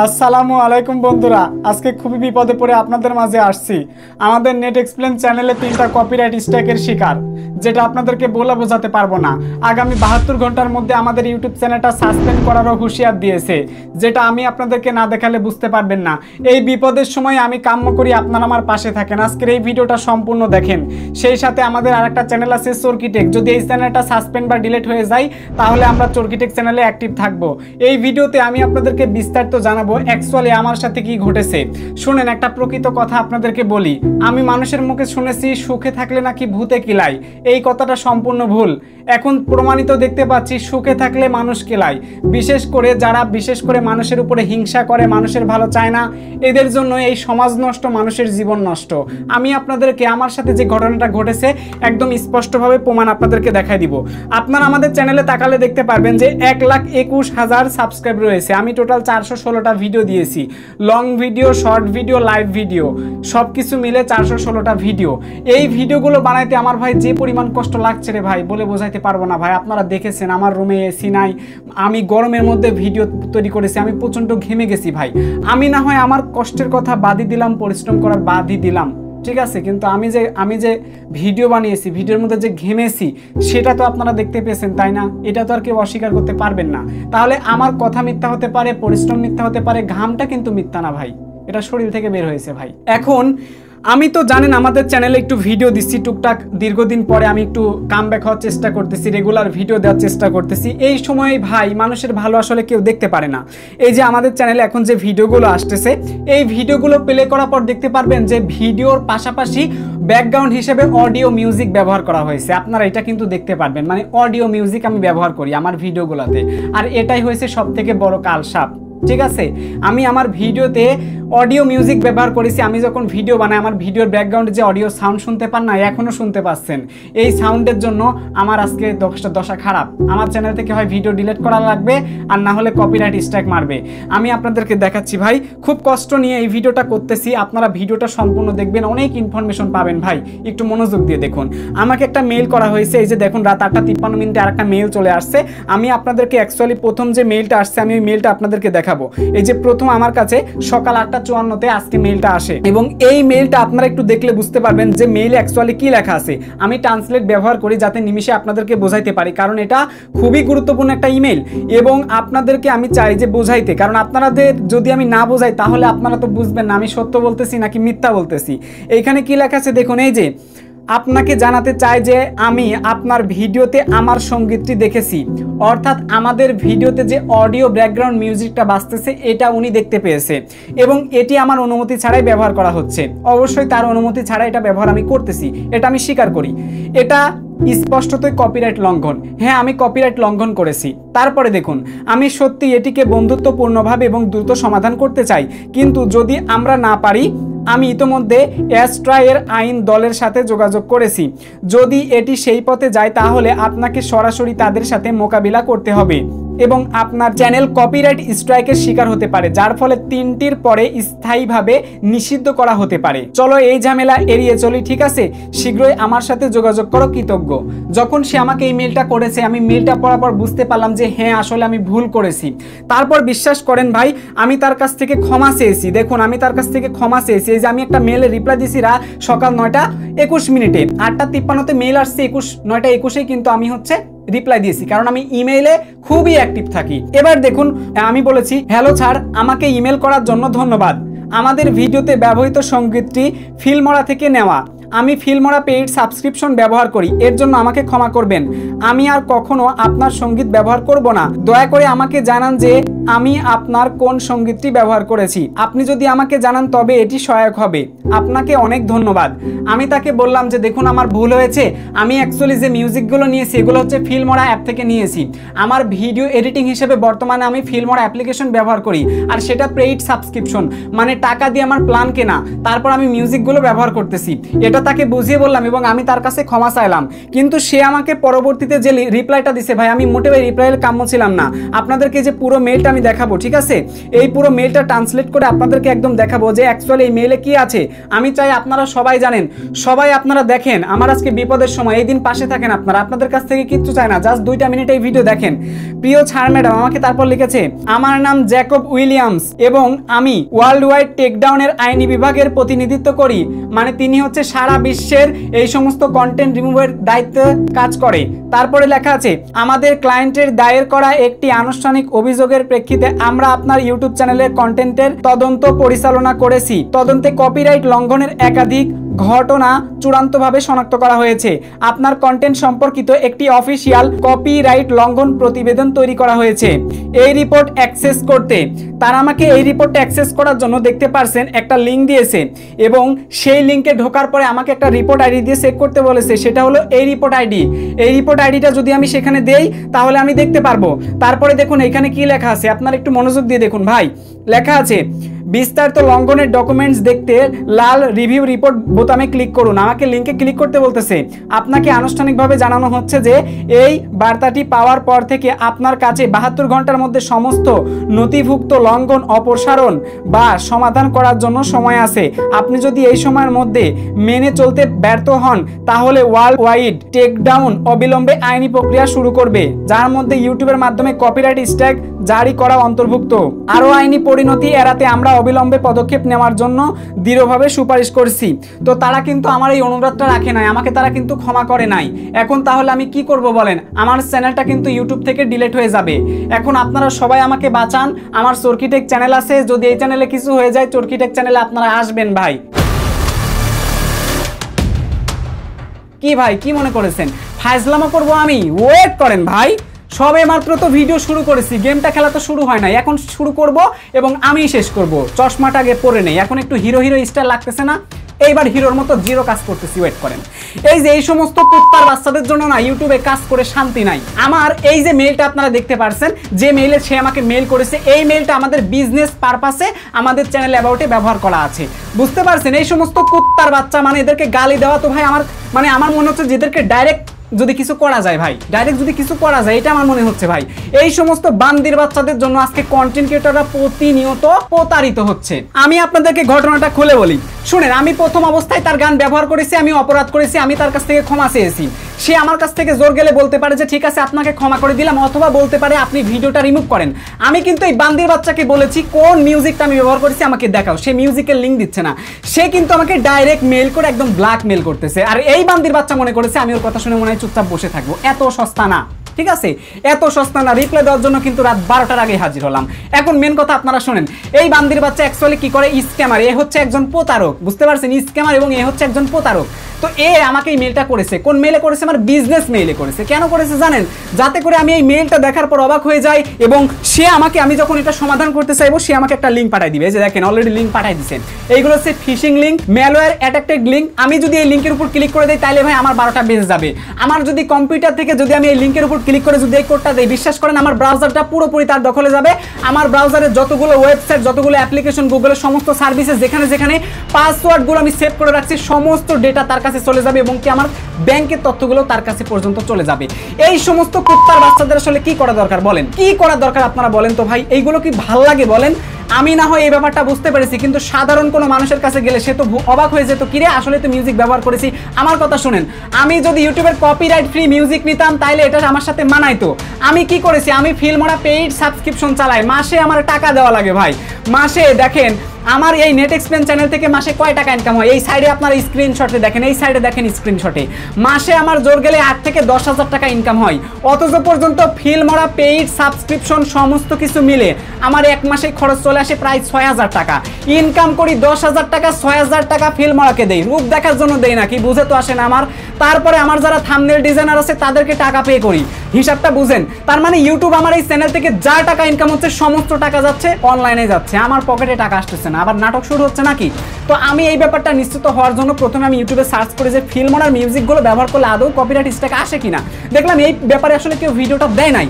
আসসালামু আলাইকুম বন্ধুরা, আজকে খুবই বিপদে পড়ে আপনাদের মাঝে আসছি। আমাদের নেট এক্সপ্লেন চ্যানেলে 3টা কপিরাইট স্ট্রাইকের শিকার, যেটা আপনাদেরকে বলে বোঝাতে পারবো না। আগামী 72 ঘন্টার মধ্যে আমাদের ইউটিউব চ্যানেলটা সাসপেন্ড করারও হুঁশিয়ার দিয়েছে, যেটা আমি আপনাদেরকে না দেখালে বুঝতে পারবেন না। এই বিপদের সময় আমি কাম্য করি আপনারা আমার পাশে থাকেন। আজকের এই ভিডিওটা সম্পূর্ণ দেখেন। সেই সাথে আমাদের আরেকটা চ্যানেল আছে চরকিটেক, যদি এই চ্যানেলটা সাসপেন্ড বা ডিলিট হয়ে যায় তাহলে আমরা চরকিটেক চ্যানেলে অ্যাক্টিভ থাকবো। এই ভিডিওতে আমি আপনাদেরকে বিস্তারিত জানাবো অ্যাকচুয়ালি আমার সাথে কি ঘটেছে। শুনেন, একটা প্রকৃত কথা আপনাদেরকে বলি। আমি মানুষের মুখে শুনেছি সুখে থাকলে নাকি ভূতে কিলায়। এই কথাটা সম্পূর্ণ ভুল। এখন প্রমাণিত দেখতে পাচ্ছি সুখে থাকলে মানুষ কিলায়। বিশেষ করে মানুষের উপরে হিংসা করে, মানুষের ভালো চায় না, এদের জন্য এই সমাজ নষ্ট, মানুষের জীবন নষ্ট। আমি আপনাদেরকে আমার সাথে যে ঘটনাটা ঘটেছে একদম স্পষ্টভাবে প্রমাণ আপনাদেরকে দেখাই দিব। আপনারা আমাদের চ্যানেলে তাকালে দেখতে পারবেন যে 1,21,000 সাবস্ক্রাইব রয়েছে। আমি টোটাল 416টা ভিডিও দিয়েছি, long video, short video, live video, সব কিছু মিলে 416টা ভিডিও। এই ভিডিওগুলো বানাইতে আমার ভাই যে পরিমাণ কষ্ট লাগছে রে ভাই, বলে বোঝাইতে পারবো না ভাই। আপনারা দেখেছেন আমার রুমে এসি নাই, আমি গরমের মধ্যে ভিডিও তৈরি করেছি, আমি প্রচণ্ড ঘেমে গেছি ভাই। আমি না হয় আমার কষ্টের কথা বাদই দিলাম, পরিশ্রম করার বাদই দিলাম, ঠিক আছে, কিন্তু আমি যে ভিডিও বানিয়েছি, ভিডিওর মধ্যে যে ঘেমেছি সেটা তো আপনারা দেখতে পেয়েছেন, তাই না? এটা তো আর কেউ অস্বীকার করতে পারবেন না। তাহলে আমার কথা মিথ্যা হতে পারে, পরিশ্রম মিথ্যা হতে পারে, ঘামটা কিন্তু মিথ্যা না ভাই, এটা শরীর থেকে বের হয়েছে ভাই। এখন আমি তো জানেন আমাদের চ্যানেলে একটু ভিডিও দিচ্ছি টুকটাক, দীর্ঘদিন পরে আমি একটু কামব্যাক হওয়ার চেষ্টা করতেছি, রেগুলার ভিডিও দেওয়ার চেষ্টা করতেছি। এই সময় ভাই মানুষের ভালো আসলে কেউ দেখতে পারে না। এই যে আমাদের চ্যানেলে এখন যে ভিডিওগুলো আসতেছে, এই ভিডিওগুলো প্লে করার পর দেখতে পারবেন যে ভিডিওর পাশাপাশি ব্যাকগ্রাউন্ড হিসেবে অডিও মিউজিক ব্যবহার করা হয়েছে। আপনারা এটা কিন্তু দেখতে পারবেন, মানে অডিও মিউজিক আমি ব্যবহার করি আমার ভিডিওগুলোতে, আর এটাই হয়েছে সব থেকে বড় কালসাপ, ঠিক আছে। আমি আমার ভিডিওতে অডিও মিউজিক ব্যবহার করেছি। আমি যখন ভিডিও বানাই, আমার ভিডিওর ব্যাকগ্রাউন্ডে যে অডিও সাউন্ড শুনতে পান না, এখনও শুনতে পাচ্ছেন। এই সাউন্ডের জন্য আমার আজকে দশা খারাপ। আমার চ্যানেল থেকে হয় ভিডিও ডিলিট করা লাগবে, আর না হলে কপিরাইট স্ট্রাইক মারবে। আমি আপনাদেরকে দেখাচ্ছি ভাই, খুব কষ্ট নিয়ে এই ভিডিওটা করতেছি। আপনারা ভিডিওটা সম্পূর্ণ দেখবেন, অনেক ইনফরমেশন পাবেন ভাই, একটু মনোযোগ দিয়ে দেখুন। আমাকে একটা মেইল করা হয়েছে, এই যে দেখুন রাত 8:53 আর একটা মেইল চলে আসছে। আমি আপনাদেরকে অ্যাকচুয়ালি প্রথম যে মেইলটা আসছে, আমি ওই মেইলটা আপনাদেরকে দেখাবো। এই যে প্রথম আমার কাছে সকাল 8:54-তে আজকে মেইলটা আসে, এবং এই মেইলটা আপনারা একটু দেখলে বুঝতে পারবেন যে মেইলে অ্যাকচুয়ালি কি লেখা আছে। আমি ট্রান্সলেট ব্যবহার করি যাতে নিমিষে আপনাদেরকে বোঝাইতে পারি, কারণ এটা খুবই গুরুত্বপূর্ণ একটা ইমেল, এবং আপনাদেরকে আমি চাই যে বোঝাইতে, কারণ আপনাদের যদি আমি না বোঝাই তাহলে আপনারা তো বুঝবেন না আমি সত্য বলতেছি নাকি মিথ্যা বলতেছি। এইখানে কি লেখা আছে দেখুন, এই যে আপনাকে জানাতে চাই যে আমি আপনার ভিডিওতে আমার সঙ্গীতটি দেখেছি, অর্থাৎ আমাদের ভিডিওতে যে অডিও ব্যাকগ্রাউন্ড মিউজিকটা বাজতেছে এটা উনি দেখতে পেয়েছে, এবং এটি আমার অনুমতি ছাড়াই ব্যবহার করা হচ্ছে। অবশ্যই তার অনুমতি ছাড়া এটা ব্যবহার আমি করতেছি, এটা আমি স্বীকার করি। এটা স্পষ্টতই কপিরাইট লঙ্ঘন। হ্যাঁ, আমি কপিরাইট লঙ্ঘন করেছি। তারপরে দেখুন, আমি সত্যি এটিকে বন্ধুত্বপূর্ণভাবে এবং দ্রুত সমাধান করতে চাই, কিন্তু যদি আমরা না পারি, আমি ইতোমধ্যে অ্যাস্ট্রায়ের আইন দলের সাথে যোগাযোগ করেছি। যদি এটি সেই পথে যায় তাহলে আপনাকে সরাসরি তাদের সাথে মোকাবিলা করতে হবে, এবং আপনার চ্যানেল কপিরাইট স্ট্রাইকের শিকার হতে পারে, যার ফলে 3টির পরে স্থায়ীভাবে নিষিদ্ধ করা হতে পারে। চলো এই ঝামেলা এড়িয়ে চলি, ঠিক আছে? শীঘ্রই আমার সাথে যোগাযোগ করো, কৃতজ্ঞ। যখন সে আমাকে এই মেলটা করেছে, আমি মেলটা পড়ার পর বুঝতে পারলাম যে হ্যাঁ, আসলে আমি ভুল করেছি। তারপর বিশ্বাস করেন ভাই, আমি তার কাছ থেকে ক্ষমা চেয়েছি। দেখুন, আমি তার কাছ থেকে ক্ষমা চেয়েছি। এই যে আমি একটা মেলে রিপ্লাই দিছি সকাল 9:21, 8:53-তে মেল আসছে, 9:21-এ কিন্তু আমি রিপ্লাই দিয়েছি, কারণ আমি ইমেইলে খুবই অ্যাক্টিভ থাকি। এবার দেখুন, আমি বলেছি, হ্যালো স্যার, আমাকে ইমেল করার জন্য ধন্যবাদ। আমাদের ভিডিওতে ব্যবহৃত সঙ্গীতটি ফিল্মরা থেকে নেওয়া। আমি ফিল্মরা পেইড সাবস্ক্রিপশন ব্যবহার করি, এর জন্য আমাকে ক্ষমা করবেন। আমি আর কখনো আপনার সঙ্গীত ব্যবহার করব না। দয়া করে আমাকে জানান যে আমি আপনার কোন সঙ্গীতটি ব্যবহার করেছি। আপনি যদি আমাকে জানান তবে এটি সহায়ক হবে। আপনাকে অনেক ধন্যবাদ। আমি তাকে বললাম যে দেখুন, আমার ভুল হয়েছে। আমি অ্যাকচুয়ালি যে মিউজিকগুলো নিয়েছি এগুলো ফিল্মরা অ্যাপ থেকে নিয়েছি। আমার ভিডিও এডিটিং হিসেবে বর্তমানে আমি ফিল্মরা অ্যাপ্লিকেশন ব্যবহার করি, আর সেটা পেইড সাবস্ক্রিপশন, মানে টাকা দিয়ে আমার প্ল্যান কেনা। তারপর আমি মিউজিকগুলো ব্যবহার করতেছি, এটা তাকে বুঝিয়ে বললাম, এবং আমি তার কাছে ক্ষমা চাইলাম। কিন্তু সে আমাকে পরবর্তীতে যে রিপ্লাইটা দিছে ভাই, আমি মোটেও রিপ্লাইয়ের কাম্য ছিলাম না। আপনাদেরকে যে পুরো মেলটা আমি দেখাবো, ঠিক আছে? এই পুরো মেইলটা ট্রান্সলেট করে আপনাদেরকে একদম দেখাবো যে অ্যাকচুয়ালি এই মেইলে কি আছে। আমি চাই আপনারা সবাই জানেন, সবাই আপনারা দেখেন আমার আজকে বিপদের সময়, এই দিন পাশে থাকেন আপনারা, আপনাদের কাছ থেকে কিচ্ছু চাই না, জাস্ট 2টা মিনিট এই ভিডিও দেখেন। প্রিয় ছাড় ম্যাডাম আমাকে তারপর লিখেছে, আমার নাম জ্যাকব উইলিয়ামস এবং আমি ওয়ার্ল্ড ওয়াইড টেকডাউনের আইনি বিভাগের প্রতিনিধিত্ব করি। মানে তিনি হচ্ছে সারা বিশ্বের এই সমস্ত কন্টেন্ট রিমুভের দায়িত্বে কাজ করে। তারপরে লেখা আছে, আমাদের ক্লায়েন্টের দায়ের করা একটি আনুষ্ঠানিক অভিযোগের প্রেক্ষিতে আমরা আপনার ইউটিউব চ্যানেলের কন্টেন্টের তদন্ত পরিচালনা করেছি। তদন্তে কপিরাইট লঙ্ঘনের একাধিক ঘটনা চূড়ান্তভাবে শনাক্ত করা হয়েছে। আপনার কন্টেন্ট সম্পর্কিত একটি অফিসিয়াল কপিরাইট লঙ্ঘন প্রতিবেদন তৈরি করা হয়েছে। এই রিপোর্ট অ্যাক্সেস করতে তারা আমাকে এই রিপোর্টটা অ্যাক্সেস করার জন্য দেখতে পারছেন একটা লিঙ্ক দিয়েছে এবং সেই লিঙ্কে ঢোকার পরে আমাকে একটা রিপোর্ট আইডি দিয়ে চেক করতে বলেছে, সেটা হলো এই রিপোর্ট আইডি। এই রিপোর্ট আইডিটা যদি আমি সেখানে দেই তাহলে আমি দেখতে পারবো। তারপরে দেখুন এখানে কি লেখা আছে, আপনারা একটু মনোযোগ দিয়ে দেখুন ভাই। লেখা আছে, বিস্তারিত লঙ্ঘনের ডকুমেন্টস দেখতে লাল রিভিউ রিপোর্ট বোতামে ক্লিক করুন। আমাকে লিঙ্কে ক্লিক করতে বলতেছে। আপনাকে আনুষ্ঠানিকভাবে জানানো হচ্ছে যে এই বার্তাটি পাওয়ার পর থেকে আপনার কাছে 72 ঘন্টার মধ্যে সমস্ত নথিভুক্ত লঙ্ঘন অপসারণ বা সমাধান করার জন্য সময় আছে। আপনি যদি এই সময়ের মধ্যে মেনে চলতে ব্যর্থ হন তাহলে ওয়ার্ল্ড ওয়াইড টেকডাউন অবিলম্বে আইনি প্রক্রিয়া শুরু করবে, যার মধ্যে ইউটিউবের মাধ্যমে কপিরাইট স্ট্রাইক জারি করা অন্তর্ভুক্ত। আরও আইনি পরিণতি এড়াতে আমরা অবিলম্বে পদক্ষেপ নেওয়ার জন্য দৃঢ়ভাবে সুপারিশ করছি। তো তারা কিন্তু আমার এই অনুরোধটা রাখে নাই, আমাকে তারা কিন্তু ক্ষমা করে নাই। এখন তাহলে আমি কি করব বলেন? আমার চ্যানেলটা কিন্তু ইউটিউব থেকে ডিলিট হয়ে যাবে। এখন আপনারা সবাই আমাকে বাঁচান। আমার চরকিটেক চ্যানেল আছে, যদি এই চ্যানেলে কিছু হয়ে যায় চরকিটেক চ্যানেলে আপনারা আসবেন ভাই। কি ভাই কি মনে করেছেন ফাজলামো করবো আমি? ওয়েট করেন ভাই, সবে মাত্র তো ভিডিও শুরু করেছি, গেমটা খেলা তো শুরু হয় নাই, এখন শুরু করব এবং আমি শেষ করব। চশমাটা আগে পরে নেই, এখন একটু হিরো হিরো স্টাইল লাগতেছে না? এইবার হিরোর মতো জিরো কাজ করতেছি, ওয়েট করেন। এই যে এই সমস্ত কুত্তার বাচ্চাদের জন্য না ইউটিউবে কাজ করে শান্তি নাই। আমার এই যে মেইলটা আপনারা দেখতে পারছেন, যে মেইলে সে আমাকে মেইল করেছে, এই মেইলটা আমাদের বিজনেস পারপাসে আমাদের চ্যানেল অ্যাবাউটে ব্যবহার করা আছে, বুঝতে পারছেন? এই সমস্ত কুত্তার বাচ্চা মানে এদেরকে গালি দেওয়া তো ভাই আমার মনে হচ্ছে যে এদেরকে ডাইরেক্ট যদি কিছু করা যায় ভাই, ডাইরেক্ট যদি কিছু করা যায়, এটা আমার মনে হচ্ছে ভাই। এই সমস্ত বান্দির বাচ্চাদের জন্য আজকে কন্টেন্ট ক্রিয়েটররা প্রতিনিয়ত প্রতারিত হচ্ছে। আমি আপনাদেরকে ঘটনাটা খুলে বলি, শুনেন। আমি প্রথম অবস্থায় তার গান ব্যবহার করেছি, আমি অপরাধ করেছি, আমি তার কাছ থেকে ক্ষমা চেয়েছি। সে আমার কাছ থেকে জোর গেলে বলতে পারে যে ঠিক আছে আপনাকে ক্ষমা করে দিলাম, অথবা বলতে পারে আপনি ভিডিওটা রিমুভ করেন। আমি কিন্তু এই বান্দির বাচ্চাকে বলেছি কোন মিউজিকটা আমি ব্যবহার করেছি আমাকে দেখাও, সে মিউজিকের লিঙ্ক দিচ্ছে না, সে কিন্তু আমাকে ডাইরেক্ট মেইল করে একদম ব্ল্যাক মেইল করতেছে। আর এই বান্দির বাচ্চা মনে করেছে আমি ওর কথা শুনে মনে হয় চুপচাপ বসে থাকবো। এত সস্তা না, ঠিক আছে? এত সস্তা না। রিপ্লাই দেওয়ার জন্য কিন্তু রাত 12টার আগে হাজির হলাম। এখন মেন কথা আপনারা শুনেন, এই বান্দির বাচ্চা অ্যাকচুয়ালি কি করে? স্ক্যামার। এ হচ্ছে একজন প্রতারক, বুঝতে পারছেন? স্ক্যামার এবং এ হচ্ছে একজন প্রতারক। তো এ আমাকে এই মেইলটা করেছে, কোন মেইলে করেছে? আমার বিজনেস মেইলে করেছে। কেন করেছে জানেন? যাতে করে আমি এই মেইলটা দেখার পর অবাক হয়ে যাই এবং সে আমাকে, আমি যখন এটা সমাধান করতে চাইবো, সে আমাকে একটা লিঙ্ক পাঠিয়ে দিবে। এই যে দেখেন অলরেডি লিঙ্ক পাঠিয়ে দিয়েছেন। এইগুলো হচ্ছে ফিশিং লিঙ্ক, ম্যালওয়্যার অ্যাটাকটেড লিঙ্ক। আমি যদি এই লিঙ্কের উপর ক্লিক করে দিই তাহলে ভাই আমার 12টা বেজে যাবে। আমার যদি কম্পিউটার থেকে যদি আমি এই লিঙ্কের উপর ক্লিক করে যদি এই কোডটা দেই, বিশ্বাস করেন আমার ব্রাউজারটা পুরোপুরি তার দখলে যাবে। আমার ব্রাউজারের যতগুলো ওয়েবসাইট, যতগুলো অ্যাপ্লিকেশন, গুগলের সমস্ত সার্ভিসেস, যেখানে যেখানে পাসওয়ার্ডগুলো আমি সেভ করে রাখছি, সমস্ত ডেটা তার কাছে চলে যাবে এবং কি আমার ব্যাংকের তথ্যগুলো তার কাছে পর্যন্ত চলে যাবে। এই সমস্ত কুত্তার বাচ্চাদের আসলে কি করা দরকার বলেন? কি করা দরকার আপনারা বলেন তো ভাই? এইগুলো কি ভাল লাগে বলেন? আমি না হয় এই ব্যাপারটা বুঝতে পেরেছি, কিন্তু সাধারণ কোনো মানুষের কাছে গেলে সে তো অবাক হয়ে যেত, কিরে আসলে তো মিউজিক ব্যবহার করেছি। আমার কথা শুনেন, আমি যদি ইউটিউবের কপিরাইট ফ্রি মিউজিক নিতাম তাইলে এটা আমার সাথে মানাইতো। আমি কি করেছি? আমি ফিল্মোরা পেইড সাবস্ক্রিপশন চালাই, মাসে আমার টাকা দেওয়া লাগে ভাই। মাসে দেখেন আমার এই নেট এক্সপ্লেন চ্যানেল থেকে মাসে কয় টাকা ইনকাম হয়? এই সাইডে আপনার স্ক্রিনশটে দেখেন, এই সাইডে দেখেন স্ক্রিনশটে, মাসে আমার জোর গেলে 8 থেকে 10,000 টাকা ইনকাম হয়। অথচ পর্যন্ত ফিল্মোরা পেইড সাবস্ক্রিপশন সমস্ত কিছু মিলে আমার এক মাসে খরচ চলে আসে প্রায় 6,000 টাকা। ইনকাম করি 10,000 টাকা, 6,000 টাকা ফিল্মোরাকে দেই, রূপ দেখার জন্য দেই নাকি বুঝে তো আসে না আমার। তারপরে আমার যারা থাম্বনেল ডিজাইনার আছে তাদেরকে টাকা পে করি, হিসাবটা বুঝেন। তার মানে ইউটিউব আমার এই চ্যানেল থেকে যা টাকা ইনকাম হচ্ছে সমস্ত টাকা যাচ্ছে অনলাইনে যাচ্ছে, আমার পকেটে টাকা আসতেছে না। আবার নাটক শুরু হচ্ছে নাকি? তো আমি এই ব্যাপারটা নিশ্চিত হওয়ার জন্য প্রথমে আমি ইউটিউবে সার্চ করি যে ফিল্মোনার মিউজিকগুলো ব্যবহার করলে আদৌ কপিরাইট স্ট্রাইক আসে কিনা। দেখলাম এই ব্যাপারে আসলে কেউ ভিডিওটা দেয় নাই।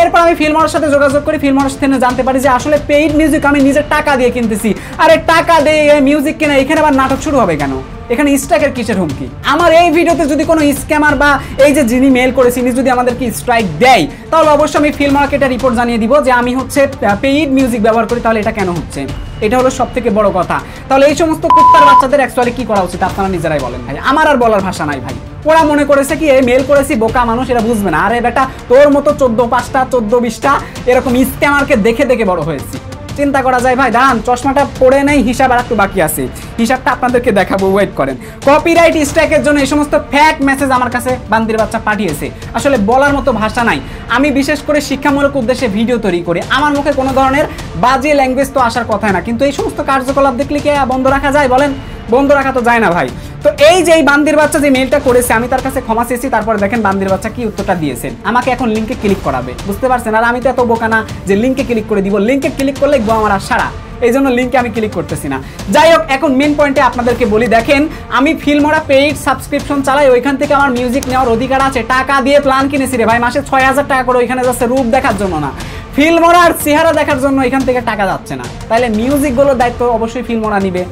এরপর আমি ফিল্মোনার সাথে যোগাযোগ করি, ফিল্মোনার থেকে জানতে পারি যে আসলে পেইড মিউজিক আমি নিজের টাকা দিয়ে কিনতেছি। আরে টাকা দিয়ে মিউজিক কিনা, এখানে আবার নাটক শুরু হবে কেন? এখানে স্ট্রাইকের কিসের হুমকি? আমার এই ভিডিওতে যদি কোনো স্ক্যামার বা এই যে যিনি মেল করেছি তিনি যদি আমাদেরকে স্ট্রাইক দেয়, তাহলে অবশ্যই আমি ফিল্মোনাকে এটা রিপোর্ট জানিয়ে দিব যে আমি হচ্ছে পেইড মিউজিক ব্যবহার করি। তাহলে এটা কেন হচ্ছে? এটা হলো সব থেকে বড় কথা। তাহলে এই সমস্ত কুত্তার বাচ্চাদের অ্যাকচুয়ালি কি করা উচিত আপনারা নিজেরাই বলেন ভাই। আমার আর বলার ভাষা নাই ভাই। ওরা মনে করেছে কি এই মেল করেছি, বোকা মানুষ, এরা বুঝবে না। আরে বেটা, তোর মতো 14-5টা 14-20টা এরকম স্ক্যামারকে দেখে দেখে বড় হয়েছি। চিন্তা করা যায় ভাই। দাঁড়ান, চশমাটা পড়ে নেই, হিসাব আর একটু বাকি আছে, হিসাবটা আপনাদেরকে দেখাবো, ওয়েট করেন। কপিরাইট স্ট্রাইকের জন্য এই সমস্ত ফ্যাক মেসেজ আমার কাছে বান্দির বাচ্চা পাঠিয়েছে। আসলে বলার মতো ভাষা নাই। আমি বিশেষ করে শিক্ষামূলক উদ্দেশ্যে ভিডিও তৈরি করি, আমার মুখে কোনো ধরনের বাজে ল্যাঙ্গুয়েজ তো আসার কথা না, কিন্তু এই সমস্ত কার্যকলাপ দেখলে কি বন্ধ রাখা যায় বলেন? বন্ধ রাখা তো যায় না ভাই। তো এই যে এই বান্দির বাচ্চা যে মেলটা করেছে, আমি তার কাছে ক্ষমা চেয়েছি। তারপর দেখেন বান্দির বাচ্চা কি উত্তরটা দিয়েছেন। আমাকে এখন লিঙ্কে ক্লিক করাবে, বুঝতে পারছেন? আর আমি তো এত বোকা না যে লিঙ্কে ক্লিক করে দিব। লিঙ্কে ক্লিক করলে আমার আর সারা, এই জন্য লিঙ্কে আমি ক্লিক করতেছি না। যাই হোক, এখন মেন পয়েন্টে আপনাদেরকে বলি। দেখেন, আমি ফিল্মোরা পেইড সাবস্ক্রিপশন চালাই, ওইখান থেকে আমার মিউজিক নেওয়ার অধিকার আছে। টাকা দিয়ে প্ল্যান কিনেছি রে ভাই, মাসে 6000 টাকা করে। ওইখানে যাচ্ছে রূপ দেখার জন্য না, ফিল্মোরার চেহারা দেখার জন্য এখান থেকে টাকা যাচ্ছে না। তাহলে মিউজিকগুলোর দায়িত্ব অবশ্যই ফিল্মোরা নিবে।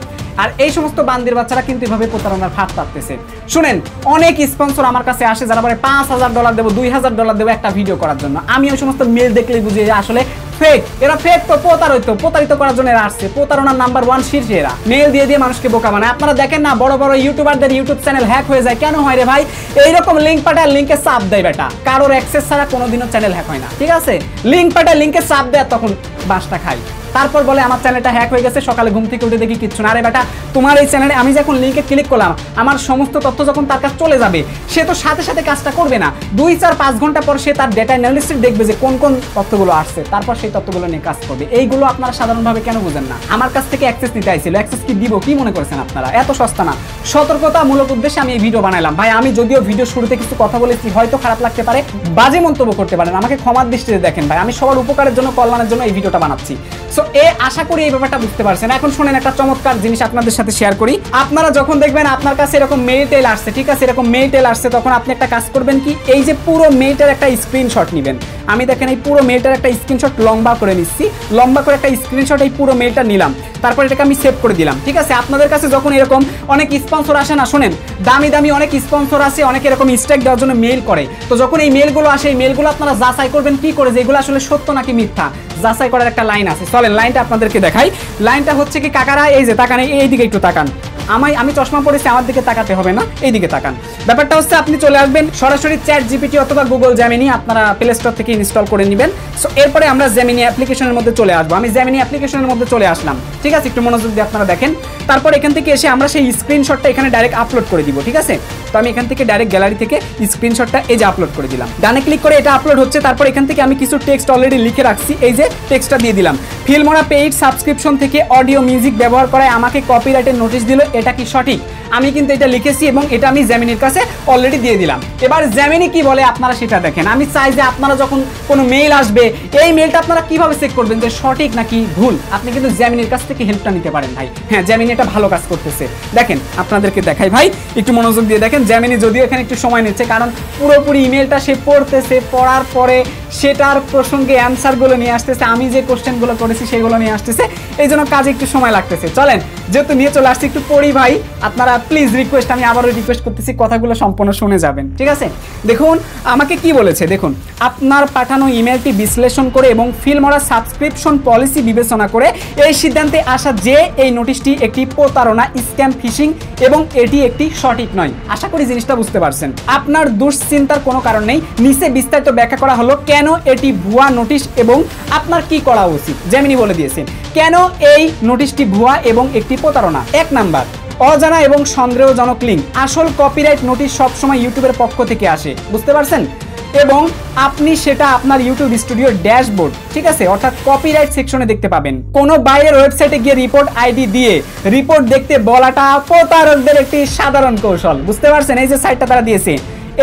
আর এই সমস্ত বান্দির বাচ্চারা কিন্তু এভাবে প্রতারণার ফাঁদ পাততেছে। শুনেন, অনেক স্পন্সর আমার কাছে আসে যারা বলে $5000 দেবো, $2000 দেবো একটা ভিডিও করার জন্য। আমি ওই সমস্ত মেল দেখলেই বুঝি যে আসলে ফেক। এরা ফেক তো প্রতারিত করার জন্য এরা আসছে। প্রতারণার নাম্বার 1 শীর্ষে এরা। মেল দিয়ে দিয়ে মানুষকে বোকা বানায়। আপনারা দেখেন না, বড় বড় ইউটিউবারদের ইউটিউব চ্যানেল হ্যাক হয়ে যায়। কেন হয় রে ভাই? এইরকম লিঙ্ক পাঠায়, লিঙ্কে চাপ দেয় বেটা। কারোর অ্যাক্সেস ছাড়া কোনোদিনও চ্যানেল হ্যাক হয় না, ঠিক আছে? লিঙ্ক পাঠায়, লিঙ্কে চাপ দেয়, তখন বাসটা খাই। তারপর বলে আমার চ্যানেলটা হ্যাক হয়ে গেছে, সকালে ঘুম থেকে উঠে দেখি কিচ্ছু না। আরে বেটা, তোমার এই চ্যানেলে আমি যখন লিঙ্কে ক্লিক করলাম, আমার সমস্ত তথ্য যখন তার কাছে চলে যাবে, সে তো সাথে সাথে কাজটা করবে না। 2-4-5 ঘন্টা পর সে তার ডেটা অ্যানালিস্ট দেখবে যে কোন কোন তথ্যগুলো আসছে, তারপর সেই তথ্যগুলো নিয়ে কাজ করবে। এইগুলো আপনারা সাধারণভাবে কেন বুঝেন না? আমার কাছ থেকে অ্যাক্সেস নিতে আইছিল, অ্যাক্সেস কি দিব কি মনে করছেন আপনারা? এত সস্তা না। সতর্কতামূলক উদ্দেশ্যে আমি এই ভিডিও বানাইলাম ভাই। আমি যদিও ভিডিও শুরুতে কিছু কথা বলেছি, হয়তো খারাপ লাগতে পারে, বাজে মন্তব্য করতে পারেন, আমাকে ক্ষমার দৃষ্টিতে দেখেন ভাই। আমি সবার উপকারের জন্য, কল্যাণের জন্য এই ভিডিওটা বানাচ্ছি। সো আশা করি এই ব্যাপারটা বুঝতে পারছেন। এখন শুনেন, একটা চমৎকার জিনিস আপনাদের সাথে শেয়ার করি। আপনারা যখন দেখবেন আপনার কাছে এরকম মেইল টেল আসছে, ঠিক আছে, এরকম মেইল টেল আসছে, তখন আপনি একটা কাজ করবেন কি, এই যে পুরো মেইলটার একটা স্ক্রিনশট নেবেন। আমি দেখেন এই পুরো মেইলটার একটা স্ক্রিনশট লম্বা করে নিচ্ছি, লম্বা করে একটা স্ক্রিনশট এই পুরো মেইলটা নিলাম। তারপর এটাকে আমি সেভ করে দিলাম, ঠিক আছে? আপনাদের কাছে যখন এরকম অনেক স্পন্সর আসে না, শুনেন, দামি দামি অনেক স্পন্সর আছে, অনেক এরকম স্ট্রাইক দেওয়ার জন্য মেইল করে। তো যখন এই মেইলগুলো আসে, এই মেইলগুলো আপনারা যাচাই করবেন কি করে যে এগুলো আসলে সত্য নাকি মিথ্যা। যাচাই করার একটা লাইন আছে, চলেন লাইনটা আপনাদেরকে দেখাই। লাইনটা হচ্ছে কি কাকারা, এই যে তাকান, এইদিকে একটু তাকান। আমি চশমা পরেছি, আমার দিকে তাকাতে হবে না, এইদিকে তাকান। ব্যাপারটা হচ্ছে আপনি চলে আসবেন সরাসরি চ্যাট জিপিটি অথবা গুগল জেমিনি, আপনারা প্লে স্টোর থেকে ইনস্টল করে নেবেন। সো এরপরে আমরা জেমিনি অ্যাপ্লিকেশনের মধ্যে চলে আসবো। আমি জেমিনি অ্যাপ্লিকেশনের মধ্যে চলে আসলাম, ঠিক আছে? একটু মনোযোগ দিয়ে আপনারা দেখেন। তারপর এখান থেকে এসে আমরা সেই স্ক্রিনশটটা এখানে ডাইরেক্ট আপলোড করে দিব, ঠিক আছে? তো আমি এখান থেকে ডাইরেক্ট গ্যালারি থেকে স্ক্রিনশটটা এই যে আপলোড করে দিলাম। ডানে ক্লিক করে এটা আপলোড হচ্ছে। তারপর এখান থেকে আমি কিছু টেক্সট অলরেডি লিখে রাখছি, এই যে টেক্সটটা দিয়ে দিলাম। ফিল্মোরা পেইড সাবস্ক্রিপশন থেকে অডিও মিউজিক ব্যবহার করায় আমাকে কপিরাইটের নোটিশ দিল, এটা কি সঠিক? আমি কিন্তু এটা লিখেছি এবং এটা আমি জেমিনির কাছে অলরেডি দিয়ে দিলাম। এবার জেমিনি কি বলে আপনারা সেটা দেখেন। আমি চাই যে আপনারা যখন কোনো মেইল আসবে, এই মেইলটা আপনারা কিভাবে চেক করবেন যে সঠিক নাকি ভুল? আপনি কিন্তু জেমিনির কাছ থেকে হেল্পটা নিতে পারেন ভাই। হ্যাঁ, জেমিনি এটা ভালো কাজ করতেছে। দেখেন, আপনাদেরকে দেখাই ভাই, একটু মনোযোগ দিয়ে দেখেন। জেমিনি যদিও এখানে একটু সময় নিচ্ছে, কারণ পুরোপুরি ইমেলটা সে পড়তেছে, পড়ার পরে সেটার প্রসঙ্গে অ্যান্সারগুলো নিয়ে আসতেছে, আমি যে কোশ্চেনগুলো করেছি সেগুলো নিয়ে আসতেছে, এই জন্য কাজে একটু সময় লাগতেছে। চলেন, যেহেতু নিয়ে চলে আসছি, একটু পড়ি ভাই। আপনারা প্লিজ রিকোয়েস্ট, আমি আবারও রিকোয়েস্ট করতেছি, কথাগুলো সম্পূর্ণ শুনে যাবেন, ঠিক আছে? দেখুন আমাকে কি বলেছে, দেখুন। আপনার পাঠানো ইমেলটি বিশ্লেষণ করে এবং ফিল্মোরা সাবস্ক্রিপশন পলিসি বিবেচনা করে এই সিদ্ধান্তে আসা যে এই নোটিশটি একটি প্রতারণা, স্ক্যাম, ফিশিং এবং এটি একটি সঠিক নয়। আশা করি জিনিসটা বুঝতে পারছেন। আপনার দুশ্চিন্তার কোনো কারণ নেই। নিচে বিস্তারিত ব্যাখ্যা করা হলো কেন এটি ভুয়া নোটিশ এবং আপনার কি করা উচিত। জেমিনি বলে দিয়েছেন কেন এই নোটিশটি ভুয়া এবং একটি প্রতারণা। 1 নাম্বার, অজানা এবং সন্দেহজনক লিঙ্ক। আসল কপিরাইট নোটিশ সবসময় ইউটিউবের পক্ষ থেকে আসে, বুঝতে পারছেন? এবং আপনি সেটা আপনার ইউটিউব স্টুডিওর ড্যাশবোর্ড, ঠিক আছে, অর্থাৎ কপিরাইট সেকশনে দেখতে পাবেন। কোনো বাইরের ওয়েবসাইটে গিয়ে রিপোর্ট আইডি দিয়ে রিপোর্ট দেখতে বলাটা প্রতারকদের একটি সাধারণ কৌশল, বুঝতে পারছেন? এই যে সাইটটা তারা দিয়েছে,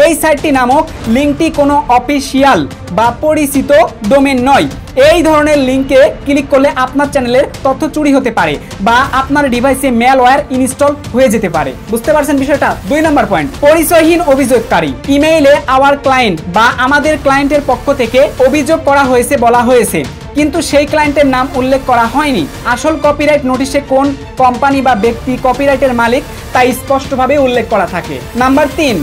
এই সাইটটি নামক লিঙ্কটি কোনো অফিসিয়াল বা পরিচিত ডোমেন নয়। এই ধরনের লিঙ্কে ক্লিক করলে আপনার চ্যানেলের তথ্য চুরি হতে পারে বা আপনার ডিভাইসে ম্যালওয়্যার ইনস্টল হয়ে যেতে পারে। বুঝতে পারছেন বিষয়টা? 2 নম্বর পয়েন্ট, পরিচয়হীন অভিযোগকারী। ইমেইলে আওয়ার ক্লায়েন্ট বা আমাদের ক্লায়েন্টের পক্ষ থেকে অভিযোগ করা হয়েছে বলা হয়েছে, কিন্তু সেই ক্লায়েন্টের নাম উল্লেখ করা হয়নি। আসল কপিরাইট নোটিশে কোন কোম্পানি বা ব্যক্তি কপিরাইটের মালিক তা স্পষ্টভাবে উল্লেখ করা থাকে। নাম্বার 3,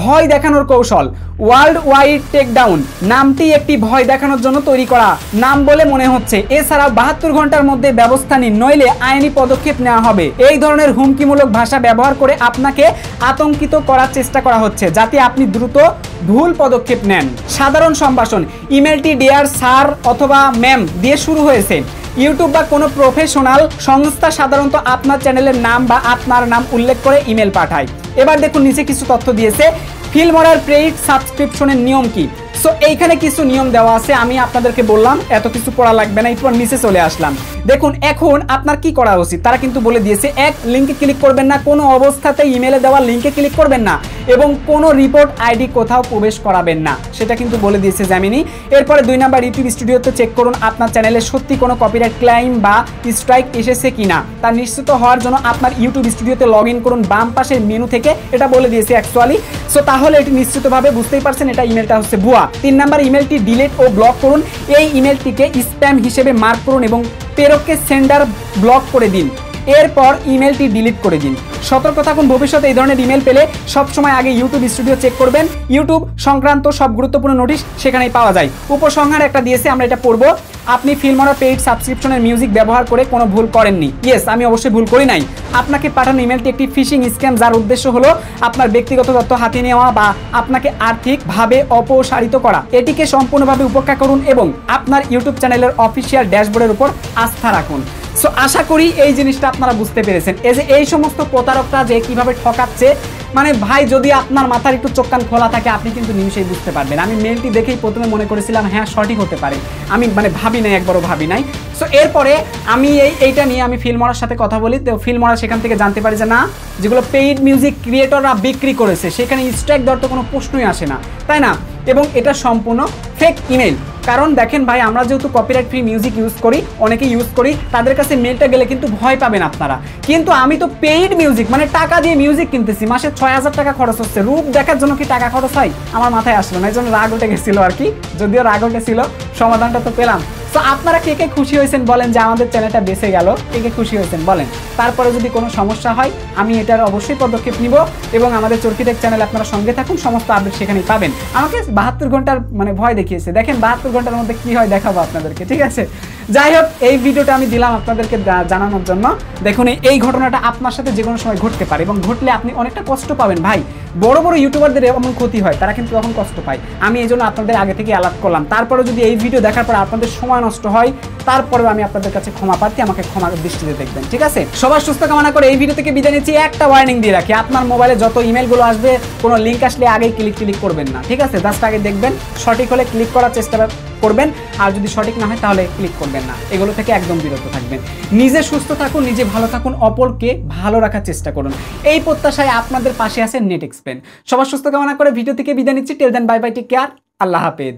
ভয় দেখানোর কৌশল। ওয়ার্ল্ড ওয়াইড টেকডাউন নামটি একটি ভয় দেখানোর জন্য তৈরি করা নাম বলে মনে হচ্ছে। এছাড়াও 72 ঘন্টার মধ্যে ব্যবস্থা নিন, নইলে আইনি পদক্ষেপ নেওয়া হবে। এই ধরনের হুমকিমূলক ভাষা ব্যবহার করে আপনাকে আতঙ্কিত করার চেষ্টা করা হচ্ছে, যাতে আপনি দ্রুত ভুল পদক্ষেপ নেন। সাধারণ সম্ভাষণ। ইমেলটি ডিয়ার স্যার অথবা ম্যাম দিয়ে শুরু হয়েছে। ইউটিউব বা কোনো প্রফেশনাল সংস্থা সাধারণত আপনার চ্যানেলের নাম বা আপনার নাম উল্লেখ করে ইমেল পাঠায়। এবার দেখুন নিচে কিছু তথ্য দিয়েছে। ফিল্মোরার পেইড সাবস্ক্রিপশনের নিয়ম কি? সো এইখানে কিছু নিয়ম দেওয়া আছে, আমি আপনাদেরকে বললাম এত কিছু পড়া লাগবে না, এরপর নিচে চলে আসলাম। দেখুন এখন আপনার কি করা উচিত তারা কিন্তু বলে দিয়েছে। 1, লিঙ্কে ক্লিক করবেন না, কোনো অবস্থাতে ইমেলে দেওয়া লিঙ্কে ক্লিক করবেন না এবং কোনো রিপোর্ট আইডি কোথাও প্রবেশ করাবেন না, সেটা কিন্তু বলে দিয়েছে জেমিনি। এরপরে 2 নাম্বার, ইউটিউব স্টুডিওতে চেক করুন আপনার চ্যানেলে সত্যি কোনো কপিরাইট ক্লেইম বা স্ট্রাইক এসেছে কিনা। তা নিশ্চিত হওয়ার জন্য আপনার ইউটিউব স্টুডিওতে লগ ইন করুন বাম পাশের মেনু থেকে, এটা বলে দিয়েছে অ্যাকচুয়ালি। সো তাহলে এটি নিশ্চিতভাবে বুঝতেই পারছেন এটা ইমেলটা হচ্ছে ভুয়া। 3 নাম্বার, ইমেলটি ডিলিট ও ব্লক করুন। এই ইমেলটিকে স্প্যাম হিসেবে মার্ক করুন এবং প্রেরককে সেন্ডার ব্লক করে দিন। এরপর ইমেলটি ডিলিট করে দিন। সতর্ক থাকুন, ভবিষ্যতে এই ধরনের ইমেল পেলে সবসময় আগে ইউটিউব স্টুডিও চেক করবেন। ইউটিউব সংক্রান্ত সব গুরুত্বপূর্ণ নোটিশ সেখানেই পাওয়া যায়। উপসংহার একটা দিয়েছে, আমরা এটা পড়বো। আপনি ফিল্মোরা পেইড সাবস্ক্রিপশনের মিউজিক ব্যবহার করে কোনো ভুল করেননি। ইয়েস, আমি অবশ্যই ভুল করি নাই। আপনাকে পাঠানো ইমেলটি একটি ফিশিং স্ক্যাম, যার উদ্দেশ্য হলো আপনার ব্যক্তিগত তথ্য হাতিয়ে নেওয়া বা আপনাকে আর্থিকভাবে অপসারিত করা। এটিকে সম্পূর্ণভাবে উপেক্ষা করুন এবং আপনার ইউটিউব চ্যানেলের অফিসিয়াল ড্যাশবোর্ডের উপর আস্থা রাখুন। সো আশা করি এই জিনিসটা আপনারা বুঝতে পেরেছেন। এই সমস্ত প্রতারকরা যে কিভাবে ঠকাচ্ছে, মানে ভাই যদি আপনার মাথার একটু চোখ কান খোলা থাকে আপনি কিন্তু নিমিশেই বুঝতে পারবেন। আমি মেলটি দেখেই প্রথমে মনে করেছিলাম হ্যাঁ সঠিক হতে পারে, আমি মানে ভাবি নাই, একবারও ভাবি নাই। সো এরপরে আমি এইটা নিয়ে আমি ফিল্মোরার সাথে কথা বলি, তো ফিল্মোরা সেখান থেকে জানতে পারি যে না, যেগুলো পেইড মিউজিক ক্রিয়েটররা বিক্রি করেছে সেখানে স্ট্রাইক দেওয়ার তো কোনো প্রশ্নই আসে না, তাই না? এবং এটা সম্পূর্ণ ফেক ইমেল। কারণ দেখেন ভাই, আমরা যেহেতু কপিরাইট ফ্রি মিউজিক ইউজ করি, অনেকে ইউজ করি, তাদের কাছে মেলটা গেলে কিন্তু ভয় পাবেন আপনারা। কিন্তু আমি তো পেইড মিউজিক মানে টাকা দিয়ে মিউজিক কিনতেছি, মাসে 6000 টাকা খরচ হচ্ছে। রূপ দেখার জন্য কি টাকা খরচ হয়? আমার মাথায় আসলো না, এই জন্য রাগ উঠে গেছিল আর কি। যদিও রাগ উঠেছিল, সমাধানটা তো পেলাম। তো আপনারা কে কে খুশি হয়েছেন বলেন যে আমাদের চ্যানেলটা বেঁচে গেল? কে কে খুশি হয়েছেন বলেন। তারপরে যদি কোনো সমস্যা হয় আমি এটার অবশ্যই পদক্ষেপ নিব এবং আমাদের চরকিটেক চ্যানেলে আপনারা সঙ্গে থাকুন, সমস্ত আপডেট সেখানেই পাবেন। আমাকে 72 ঘন্টার মানে ভয় দেখিয়েছে, দেখেন 72 ঘন্টার মধ্যে কি হয় দেখাবো আপনাদেরকে, ঠিক আছে? যাই হোক, এই ভিডিওটা আমি দিলাম আপনাদেরকে জানানোর জন্য। দেখুন এই ঘটনাটা আপনার সাথে যে কোনো সময় ঘটতে পারে এবং ঘটলে আপনি অনেকটা কষ্ট পাবেন ভাই। বড় বড় ইউটিউবারদের এমন ক্ষতি হয়, তারা কিন্তু তখন কষ্ট পায়। আমি এই জন্য আপনাদের আগে থেকে অ্যালার্ট করলাম। তারপরে যদি এই ভিডিও দেখার পর আপনাদের সময় নষ্ট হয়, তারপরেও আমি আপনাদের কাছে ক্ষমা প্রার্থী, আমাকে ক্ষমার দৃষ্টিতে দেখবেন, ঠিক আছে? সবার সুস্থ কামনা করে এই ভিডিও থেকে বিদায় নিচ্ছি। একটা ওয়ার্নিং দিয়ে রাখি, আপনার মোবাইলে যত ইমেলগুলো আসবে কোনো লিঙ্ক আসলে আগেই ক্লিক করবেন না, ঠিক আছে? জাস্ট আগে দেখবেন, সঠিক হলে ক্লিক করার চেষ্টা করবেন, আর যদি সঠিক না হয় তাহলে ক্লিক করবেন না। এগুলো থেকে একদম বিরত থাকবেন। নিজে সুস্থ থাকুন, নিজে ভালো থাকুন, অপরকে ভালো রাখার চেষ্টা করুন। এই প্রত্যাশায় আপনাদের পাশে আছে নেট এক্সপ্লেন। সবার সুস্থ কামনা করে ভিডিও থেকে বিদায় নিচ্ছি। Till then, bye bye, take care, আল্লাহ হাফেজ।